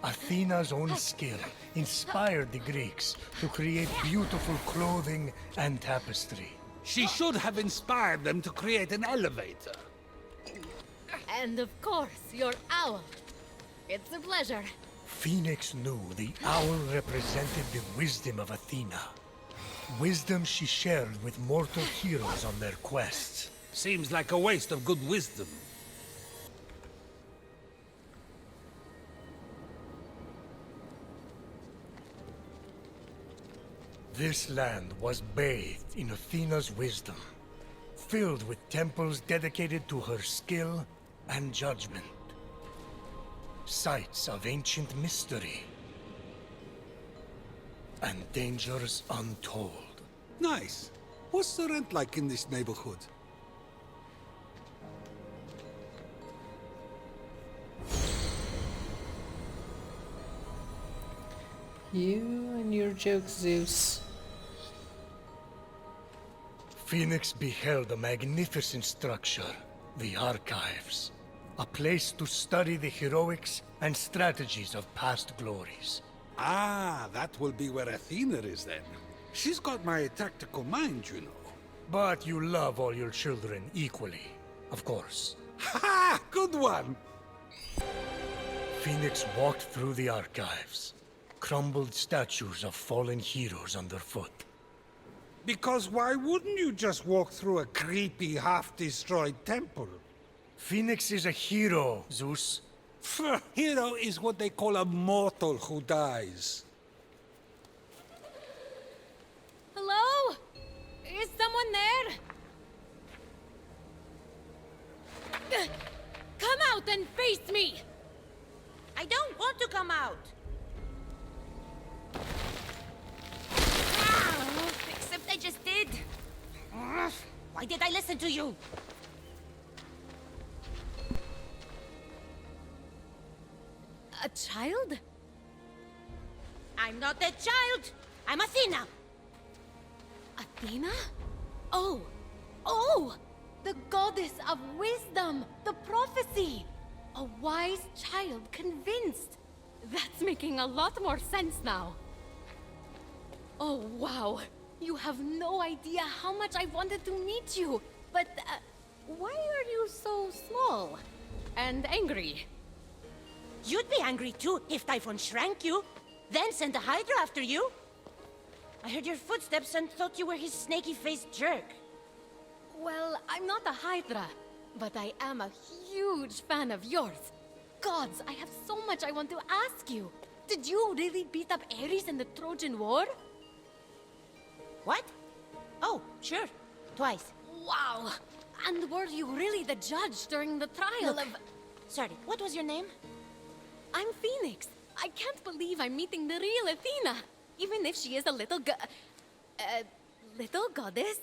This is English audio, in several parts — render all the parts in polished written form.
Athena's own skill inspired the Greeks to create beautiful clothing and tapestry. She should have inspired them to create an elevator. And of course, your owl. It's a pleasure. Fenyx knew the owl represented the wisdom of Athena. Wisdom she shared with mortal heroes on their quests. Seems like a waste of good wisdom. This land was bathed in Athena's wisdom, filled with temples dedicated to her skill and judgment. Sites of ancient mystery and dangers untold. Nice. What's the rent like in this neighborhood? You and your joke, Zeus. Fenyx beheld a magnificent structure, the Archives. A place to study the heroics and strategies of past glories. Ah, that will be where Athena is then. She's got my tactical mind, you know. But you love all your children equally, of course. Ha! Good one! Fenyx walked through the Archives. Crumbled statues of fallen heroes underfoot. Because why wouldn't you just walk through a creepy, half-destroyed temple? Fenyx is a hero, Zeus. Hero is what they call a mortal who dies. Hello? Is someone there? Come out and face me! I don't want to come out. Except I just did. Why did I listen to you? A child? I'm not a child. I'm Athena. Athena? Oh! Oh! The goddess of wisdom! The prophecy! A wise child convinced! That's making a lot more sense now. Oh, wow. You have no idea how much I wanted to meet you. But, why are you so small? And angry? You'd be angry too if Typhon shrank you, then sent a Hydra after you. I heard your footsteps and thought you were his snaky-faced jerk. Well, I'm not a Hydra, but I am a huge fan of yours. Gods, I have so much I want to ask you. Did you really beat up Ares in the Trojan War? What? Oh, sure. Twice. Wow! And were you really the judge during the trial Look, of... Sorry, what was your name? I'm Fenyx. I can't believe I'm meeting the real Athena, even if she is a little little goddess.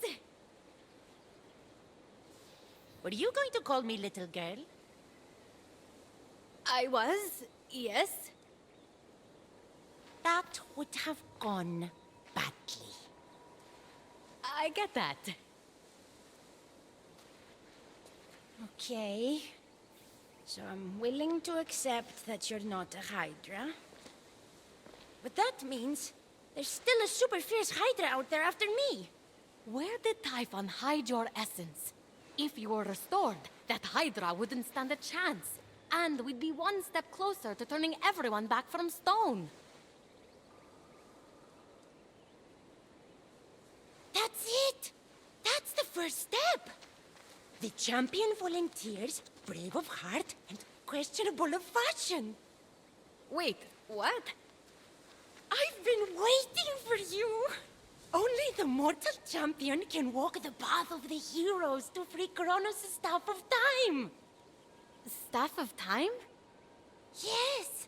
Were you going to call me little girl? I was, yes. That would have gone badly. I get that. Okay. So I'm willing to accept that you're not a Hydra. But that means there's still a super fierce Hydra out there after me. Where did Typhon hide your essence? If you were restored, that Hydra wouldn't stand a chance. And we'd be one step closer to turning everyone back from stone. That's it! That's the first step! The champion volunteers, brave of heart and questionable of fashion. Wait, what? I've been waiting for you! Only the mortal champion can walk the path of the heroes to free Kronos' Staff of Time! Staff of Time? Yes!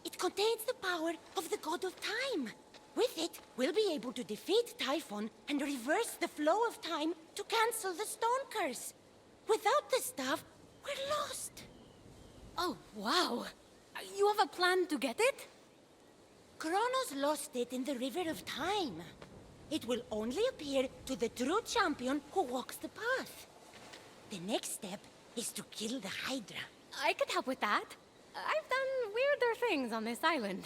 It contains the power of the god of time. With it, we'll be able to defeat Typhon and reverse the flow of time to cancel the stone curse. Without the staff, we're lost. Oh, wow. You have a plan to get it? Kronos lost it in the River of Time. It will only appear to the true champion who walks the path. The next step is to kill the Hydra. I could help with that. I've done weirder things on this island.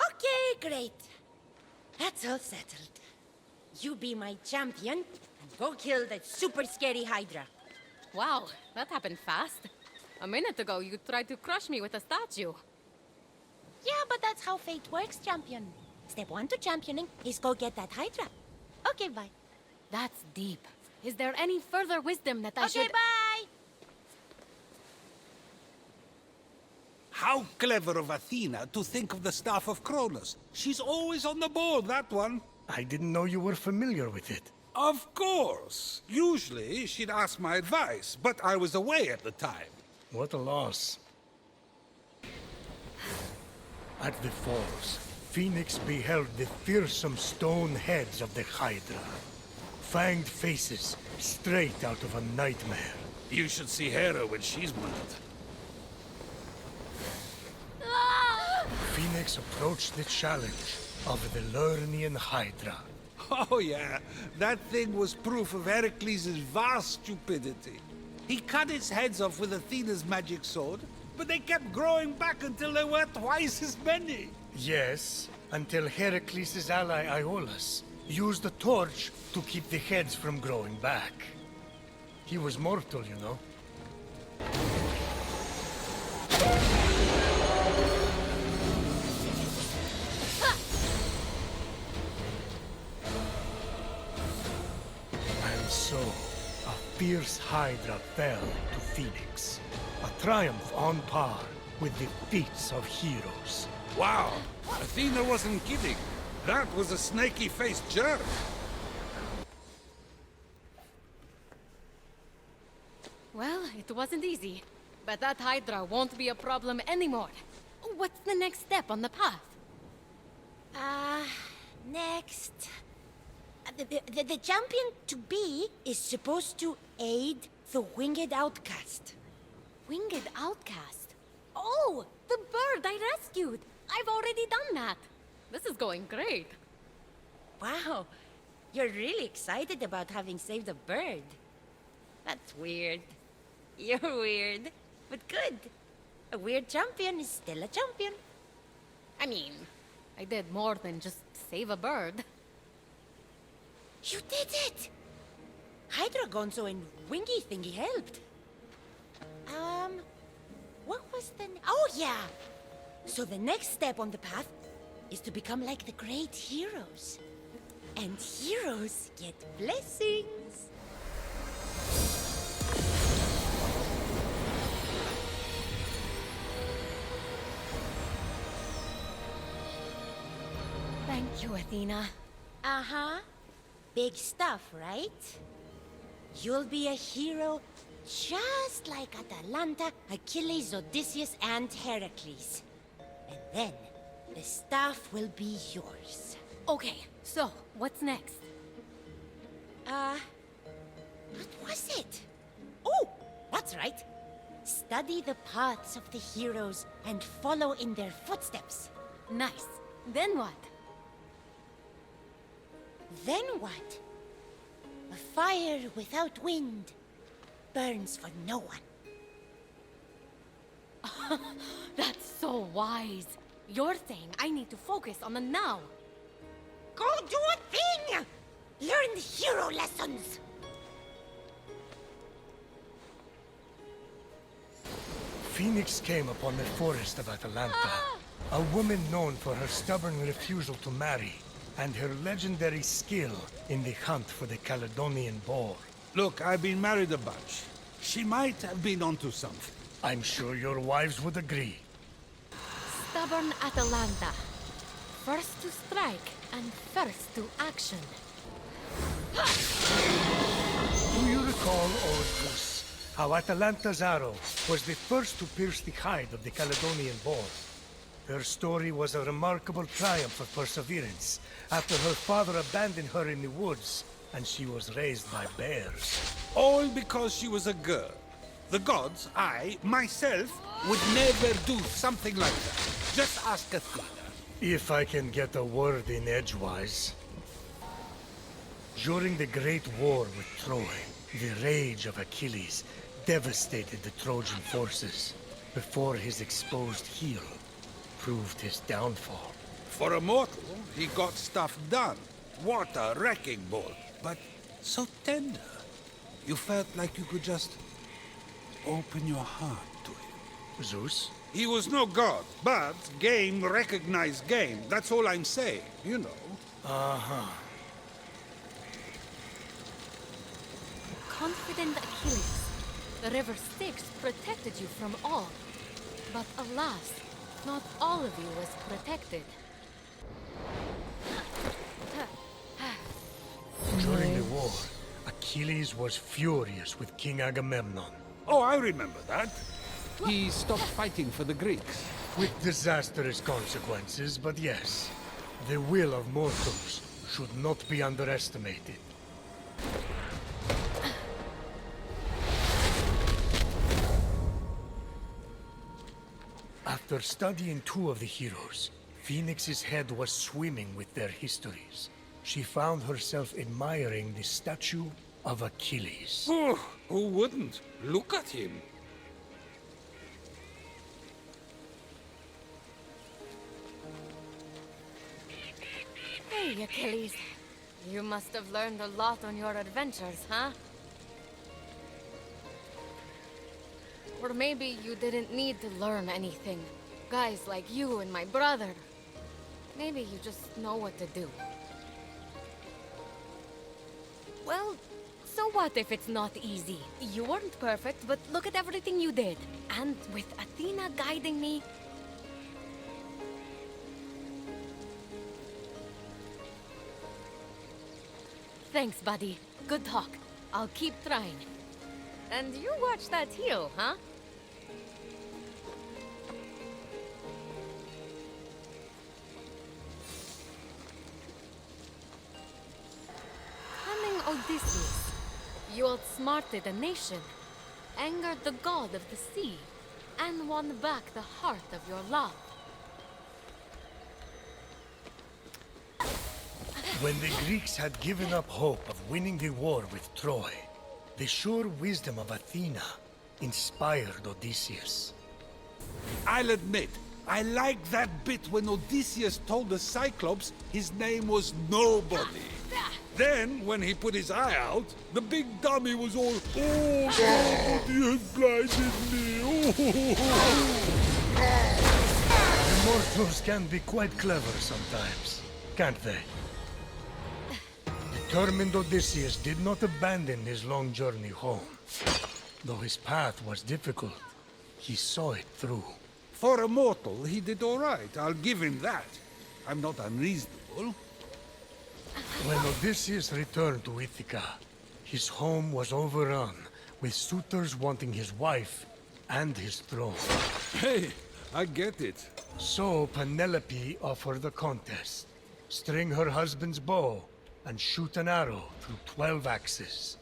Okay, great. That's all settled. You be my champion and go kill that super scary Hydra. Wow, that happened fast. A minute ago, you tried to crush me with a statue. Yeah, but that's how fate works, champion. Step 1 to championing is go get that Hydra. Okay, bye. That's deep. Is there any further wisdom that I should... Okay, bye! How clever of Athena to think of the staff of Cronus. She's always on the ball, that one. I didn't know you were familiar with it. Of course. Usually, she'd ask my advice, but I was away at the time. What a loss. At the falls, Fenyx beheld the fearsome stone heads of the Hydra. Fanged faces straight out of a nightmare. You should see Hera when she's mad. Fenyx approached the challenge of the Lernian Hydra. Oh yeah, that thing was proof of Heracles' vast stupidity. He cut its heads off with Athena's magic sword, but they kept growing back until there were twice as many. Yes, until Heracles' ally AORUS used a torch to keep the heads from growing back. He was mortal, you know. And so, a fierce Hydra fell to Fenyx. A triumph on par with the feats of heroes. Wow, Athena wasn't kidding. That was a snaky-faced jerk. Well, it wasn't easy. But that Hydra won't be a problem anymore. What's the next step on the path? Next. The champion to be is supposed to aid the winged outcast. Winged Outcast? Oh, the bird I rescued! I've already done that. This is going great. Wow, you're really excited about having saved a bird. That's weird. You're weird, but good. A weird champion is still a champion. I mean, I did more than just save a bird. You did it! Hydra Gonzo and Wingy Thingy helped. What was the... Oh, yeah! So the next step on the path is to become like the great heroes. And heroes get blessings. Thank you, Athena. Uh-huh. Big stuff, right? You'll be a hero just like Atalanta, Achilles, Odysseus, and Heracles. And then, the staff will be yours. Okay, so, what's next? What was it? Oh, that's right. Study the paths of the heroes and follow in their footsteps. Nice. Then what? Then what? A fire without wind burns for no one. That's so wise. You're saying I need to focus on the now. Go do a thing! Learn hero lessons! Fenyx came upon the forest of Atalanta, a woman known for her stubborn refusal to marry and her legendary skill in the hunt for the Caledonian boar. Look, I've been married a bunch. She might have been onto something. I'm sure your wives would agree. Stubborn Atalanta. First to strike and first to action. Do you recall, AORUS, how Atalanta's arrow was the first to pierce the hide of the Caledonian boar? Her story was a remarkable triumph of perseverance after her father abandoned her in the woods and she was raised by bears. All because she was a girl. The gods, myself, would never do something like that. Just ask Athena. If I can get a word in edgewise. During the Great War with Troy, the rage of Achilles devastated the Trojan forces. before his exposed heel proved his downfall. For a mortal, he got stuff done. What a wrecking ball. But so tender. You felt like you could just open your heart to him. Zeus? He was no god, but game recognized game. That's all I'm saying, you know. Uh-huh. Confident Achilles, the river Styx protected you from all. But alas, not all of you was protected. During the war, Achilles was furious with King Agamemnon. Oh, I remember that. He stopped fighting for the Greeks. With disastrous consequences, but yes, the will of mortals should not be underestimated. After studying two of the heroes, Phoenix's head was swimming with their histories. She found herself admiring the statue of Achilles. Oh, who wouldn't? Look at him. Hey, Achilles. You must have learned a lot on your adventures, huh? Or maybe you didn't need to learn anything. Guys like you and my brother. Maybe you just know what to do. Well, so what if it's not easy? You weren't perfect, but look at everything you did. And with Athena guiding me... Thanks, buddy. Good talk. I'll keep trying. And you watch that heel, huh? Cunning Odysseus, you outsmarted a nation, angered the god of the sea, and won back the heart of your love. When the Greeks had given up hope of winning the war with Troy, the sure wisdom of Athena inspired Odysseus. I'll admit, I like that bit when Odysseus told the Cyclops his name was Nobody. Then, when he put his eye out, the big dummy was all, "Oh, Nobody has blinded me." The mortals can be quite clever sometimes, can't they? Determined Odysseus did not abandon his long journey home. Though his path was difficult, he saw it through. For a mortal, he did all right. I'll give him that. I'm not unreasonable. When Odysseus returned to Ithaca, his home was overrun with suitors wanting his wife and his throne. Hey, I get it. So Penelope offered a contest. String her husband's bow and shoot an arrow through 12 axes.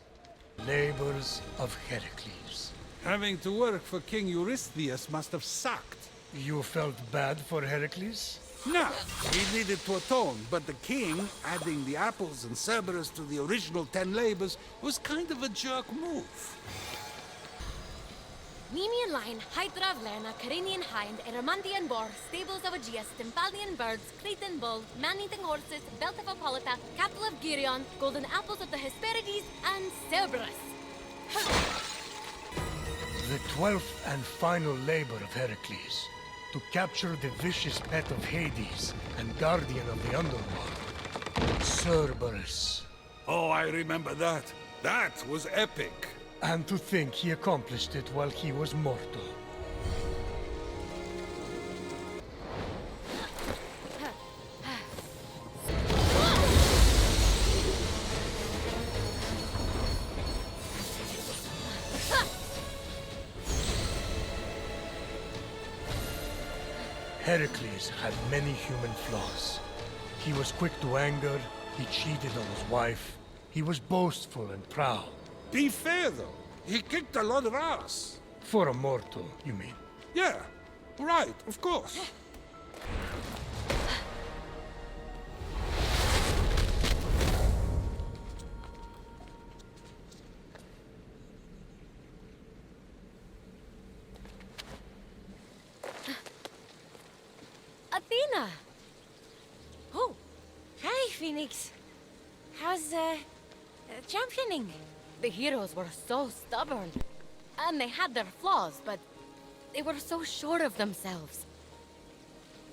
Labors of Heracles. Having to work for King Eurystheus must have sucked. You felt bad for Heracles? No, he needed to atone, but the king, adding the apples and Cerberus to the original 10 labors, was kind of a jerk move. Nemean lion, Hydra of Lerna, Carinian hind, Eremantian boar, stables of Aegeus, Tympalian birds, Cretan bull, man-eating horses, belt of Hippolyta, capital of Geryon, golden apples of the Hesperides, and Cerberus. The 12th and final labor of Heracles, to capture the vicious pet of Hades and guardian of the underworld, Cerberus. Oh, I remember that. That was epic. And to think he accomplished it while he was mortal. Heracles had many human flaws. He was quick to anger, he cheated on his wife, he was boastful and proud. Be fair, though. He kicked a lot of ass. For a mortal, you mean? Yeah, right, of course. Athena! Oh, hi, Phoenix. How's, championing? The heroes were so stubborn. And they had their flaws, but they were so sure of themselves.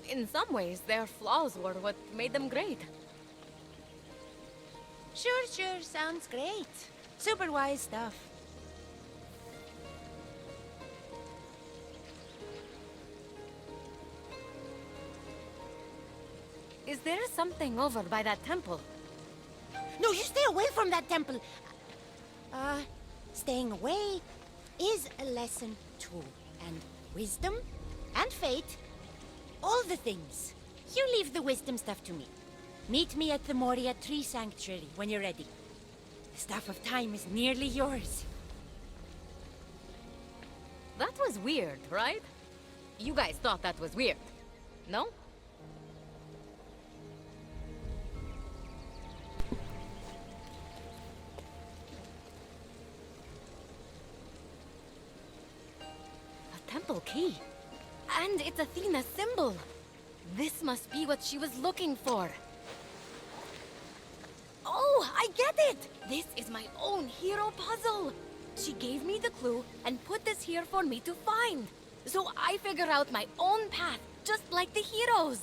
In some ways, their flaws were what made them great. Sure, sounds great. Super wise stuff. Is there something over by that temple? No, you stay away from that temple. Staying away is a lesson too. And wisdom and fate, all the things. You leave the wisdom stuff to me. Meet me at the Moria Tree Sanctuary when you're ready. The Staff of Time is nearly yours. That was weird, right? You guys thought that was weird, no? A temple key. And it's Athena's symbol. This must be what she was looking for. Oh, I get it! This is my own hero puzzle. She gave me the clue and put this here for me to find. So I figure out my own path, just like the heroes.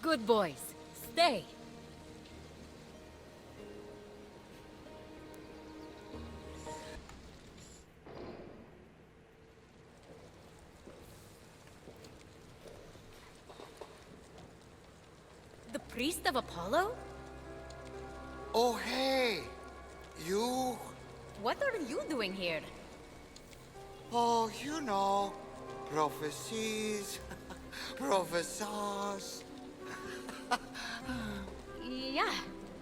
Good boys, stay. The priest of Apollo? Oh, hey! You? What are you doing here? Oh, you know, prophecies, professors. Yeah,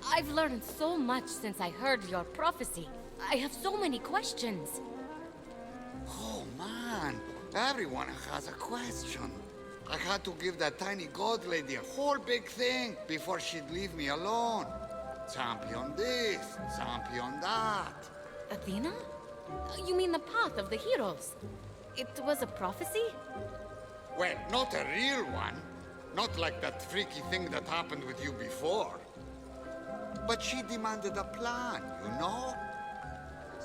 I've learned so much since I heard your prophecy. I have so many questions. Oh, man, everyone has a question. I had to give that tiny god lady a whole big thing before she'd leave me alone. Champion this, champion that. Athena? You mean the path of the heroes? It was a prophecy? Well, not a real one. Not like that freaky thing that happened with you before. But she demanded a plan, you know?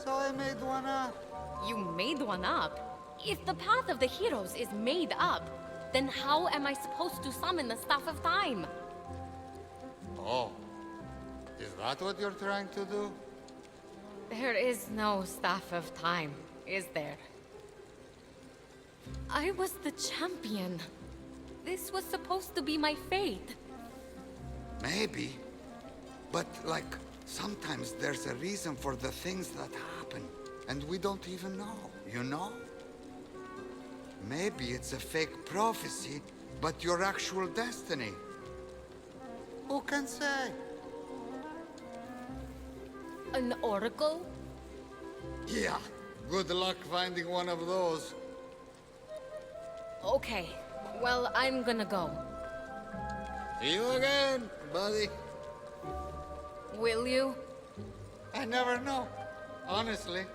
So I made one up. You made one up? If the path of the heroes is made up, then how am I supposed to summon the Staff of Time? Oh, is that what you're trying to do? There is no Staff of Time, is there? I was the champion. This was supposed to be my fate. Maybe. But, like, sometimes there's a reason for the things that happen. And we don't even know, you know? Maybe it's a fake prophecy, but your actual destiny. Who can say? An oracle? Yeah, good luck finding one of those. Okay, well, I'm gonna go. See you again, buddy. Will you? I never know, honestly.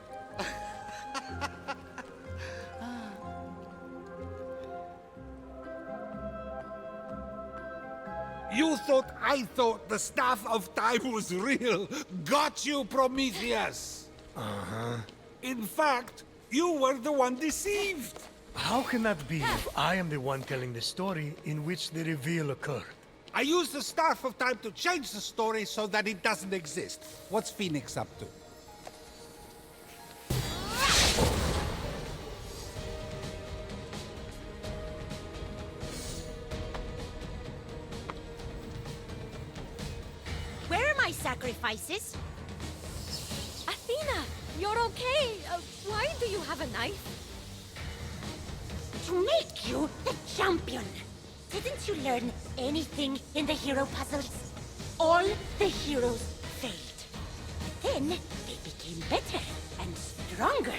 You thought I thought the Staff of Time was real. Got you, Prometheus. Uh-huh. In fact, you were the one deceived. How can that be if I am the one telling the story in which the reveal occurred? I used the Staff of Time to change the story so that it doesn't exist. What's Phoenix up to? Where are my sacrifices? Athena, you're okay. Why do you have a knife? To make you the champion. Didn't you learn anything in the hero puzzles? All the heroes failed. But then they became better and stronger.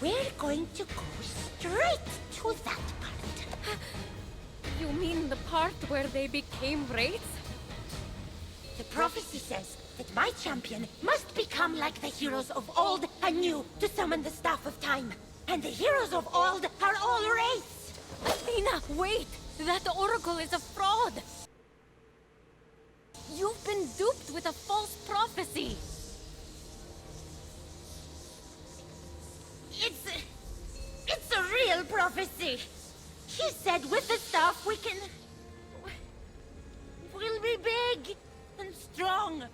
We're going to go straight to that part. You mean the part where they became wraiths? The prophecy says that my champion must become like the heroes of old and new to summon the Staff of Time. And the heroes of old are all wraiths. Athena, wait! That oracle is a fraud! You've been duped with a false prophecy! It's a real prophecy. He said with the stuff we'll be big and strong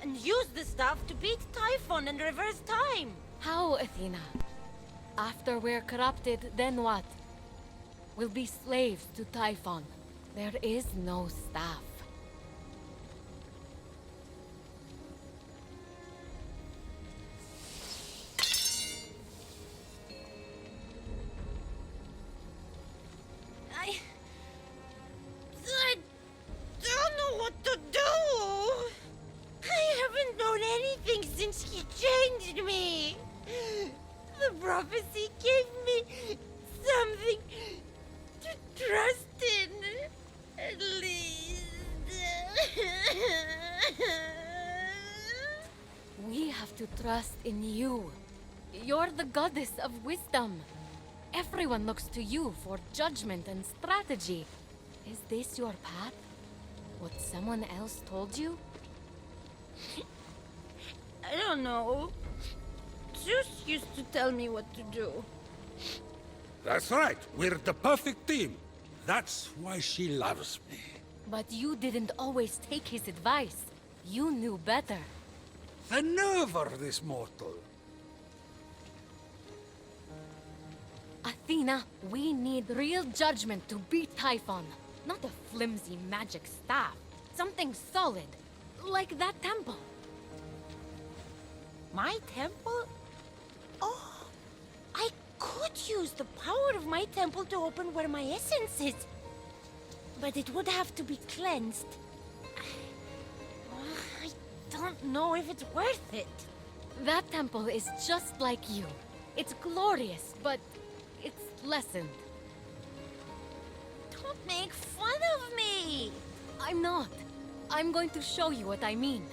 and use the stuff to beat Typhon and reverse time. How, Athena? After we're corrupted, then what? We'll be slaves to Typhon. There is no staff. I don't know what to do. I haven't known anything since he changed me. The prophecy gave me something to trust in, at least. We have to trust in you. You're the goddess of wisdom. Everyone looks to you for judgment and strategy. Is this your path? What someone else told you? I don't know. Zeus used to tell me what to do. That's right. We're the perfect team. That's why she loves me. But you didn't always take his advice. You knew better. The nerve of this mortal. Athena, we need real judgment to beat Typhon. Not a flimsy magic staff. Something solid. Like that temple. My temple? Oh, I could use the power of my temple to open where my essence is. But it would have to be cleansed. I don't know if it's worth it. That temple is just like you. It's glorious, but it's lessened. Don't make fun of me! I'm not. I'm going to show you what I mean.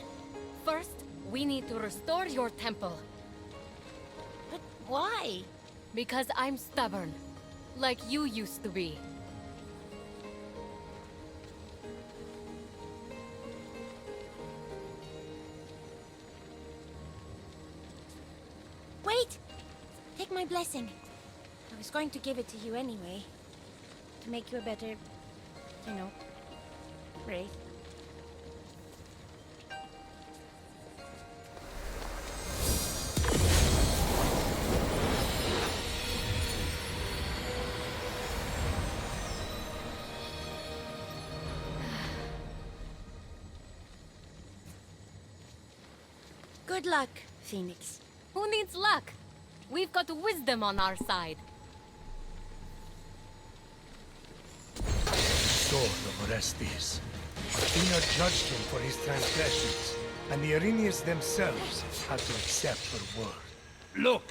First, we need to restore your temple. But why? Because I'm stubborn. Like you used to be. Wait! Take my blessing. I was going to give it to you anyway. To make you a better, you know, Wraith. Good luck, Phoenix. Who needs luck? We've got wisdom on our side. Sword of Orestes. Athena judged him for his transgressions, and the Arenians themselves had to accept her word. Look,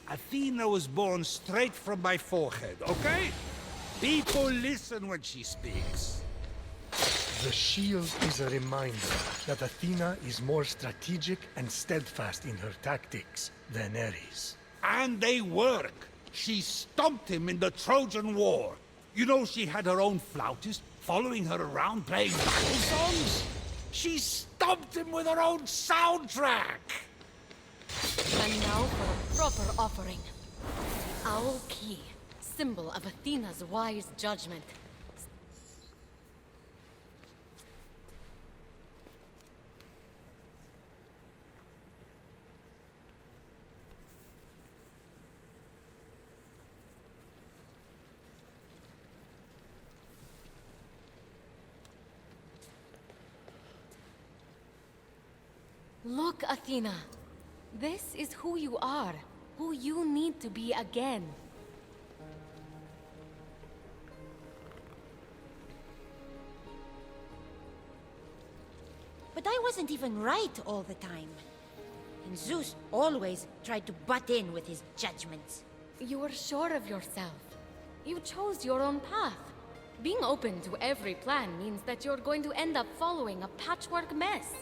Athena was born straight from my forehead, okay? People listen when she speaks. The shield is a reminder that Athena is more strategic and steadfast in her tactics than Ares. And they work. She stomped him in the Trojan War. You know she had her own flautist following her around playing battle songs? She stomped him with her own soundtrack! And now for a proper offering. Owl Key, symbol of Athena's wise judgment. Look, Athena. This is who you are, who you need to be again. But I wasn't even right all the time. And Zeus always tried to butt in with his judgments. You were sure of yourself. You chose your own path. Being open to every plan means that you're going to end up following a patchwork mess.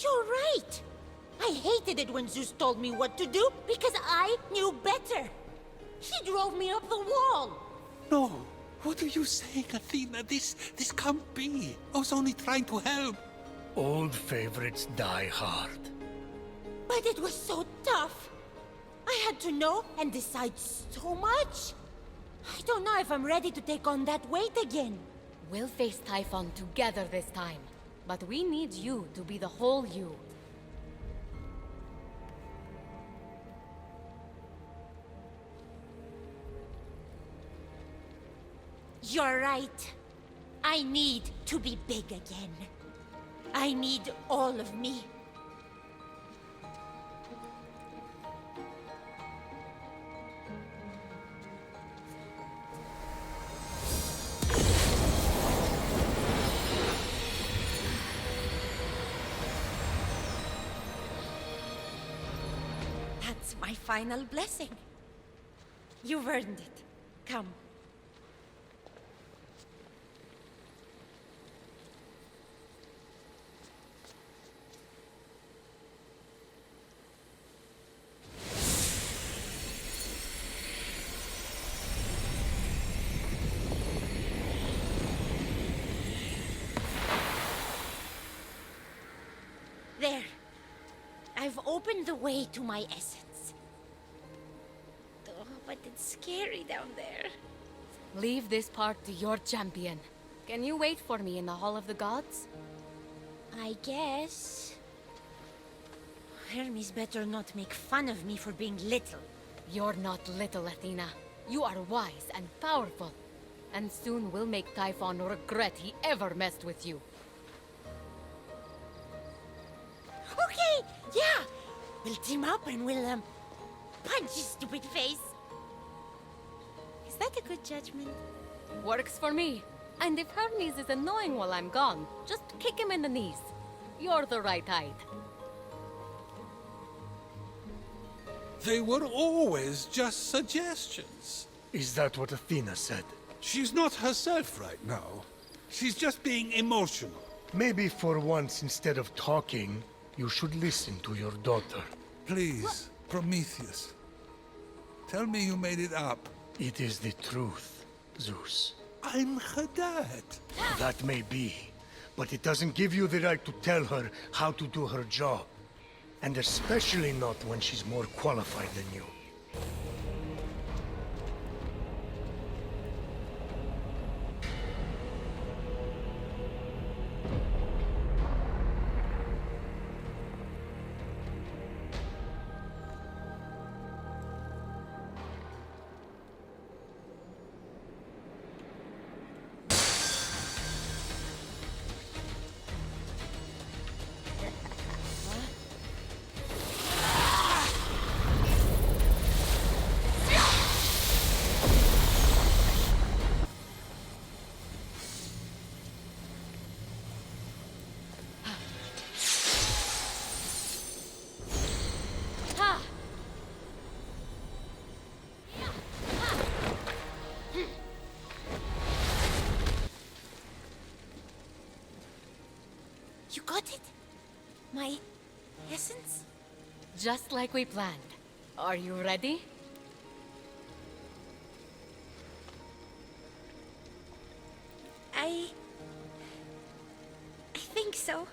You're right! I hated it when Zeus told me what to do because I knew better. He drove me up the wall! No. What are you saying, Athena? This can't be. I was only trying to help. Old favorites die hard. But it was so tough. I had to know and decide so much. I don't know if I'm ready to take on that weight again. We'll face Typhon together this time. But we need you to be the whole you. You're right. I need to be big again. I need all of me. That's my final blessing. You've earned it. Come. There. I've opened the way to my essence. Oh, but it's scary down there. Leave this part to your champion. Can you wait for me in the Hall of the Gods? I guess. Hermes better not make fun of me for being little. You're not little, Athena. You are wise and powerful. And soon we'll make Typhon regret he ever messed with you. Okay, yeah. We'll team up and we'll, punch his stupid face. Is that a good judgment? Works for me. And if Hermes is annoying while I'm gone, just kick him in the knees. You're the right height. They were always just suggestions. Is that what Athena said? She's not herself right now. She's just being emotional. Maybe for once, instead of talking, you should listen to your daughter. Please, Prometheus. Tell me you made it up. It is the truth, Zeus. I'm her dad. That may be, but it doesn't give you the right to tell her how to do her job. And especially not when she's more qualified than you. You got it? My essence? Just like we planned. Are you ready? I think so.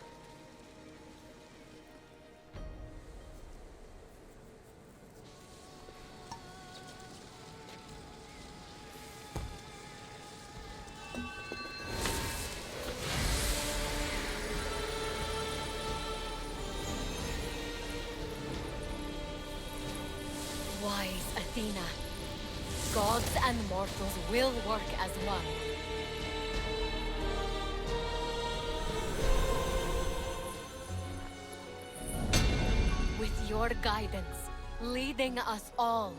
Wise Athena. Gods and mortals will work as one. With your guidance, leading us all.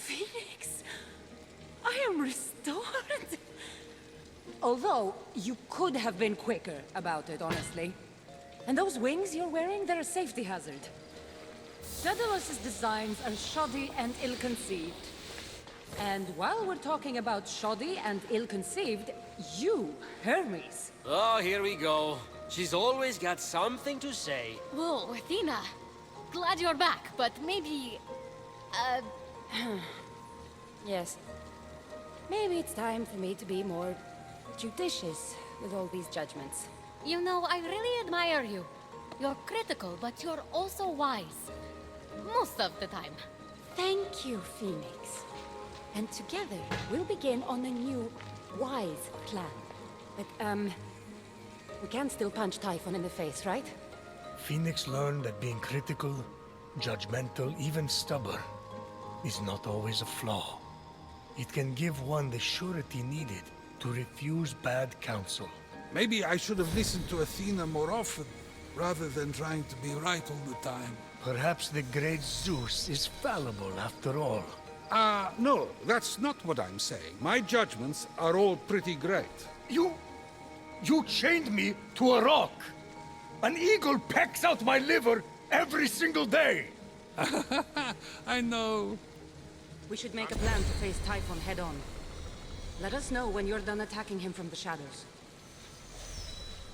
Fenyx, I am restored. Although, you could have been quicker about it, honestly. And those wings you're wearing, they're a safety hazard. Daedalus's designs are shoddy and ill-conceived. And while we're talking about shoddy and ill-conceived, you, Hermes. Oh, here we go. She's always got something to say. Whoa, Athena. Glad you're back, but maybe... Yes. Maybe it's time for me to be more judicious with all these judgments. You know, I really admire you. You're critical, but you're also wise. Most of the time. Thank you, Phoenix. And together, we'll begin on a new, wise plan. But, we can still punch Typhon in the face, right? Phoenix learned that being critical, judgmental, even stubborn, is not always a flaw. It can give one the surety needed to refuse bad counsel. Maybe I should have listened to Athena more often, rather than trying to be right all the time. Perhaps the great Zeus is fallible after all. No, that's not what I'm saying. My judgments are all pretty great. You chained me to a rock! An eagle pecks out my liver every single day! I know. We should make a plan to face Typhon head-on. Let us know when you're done attacking him from the shadows.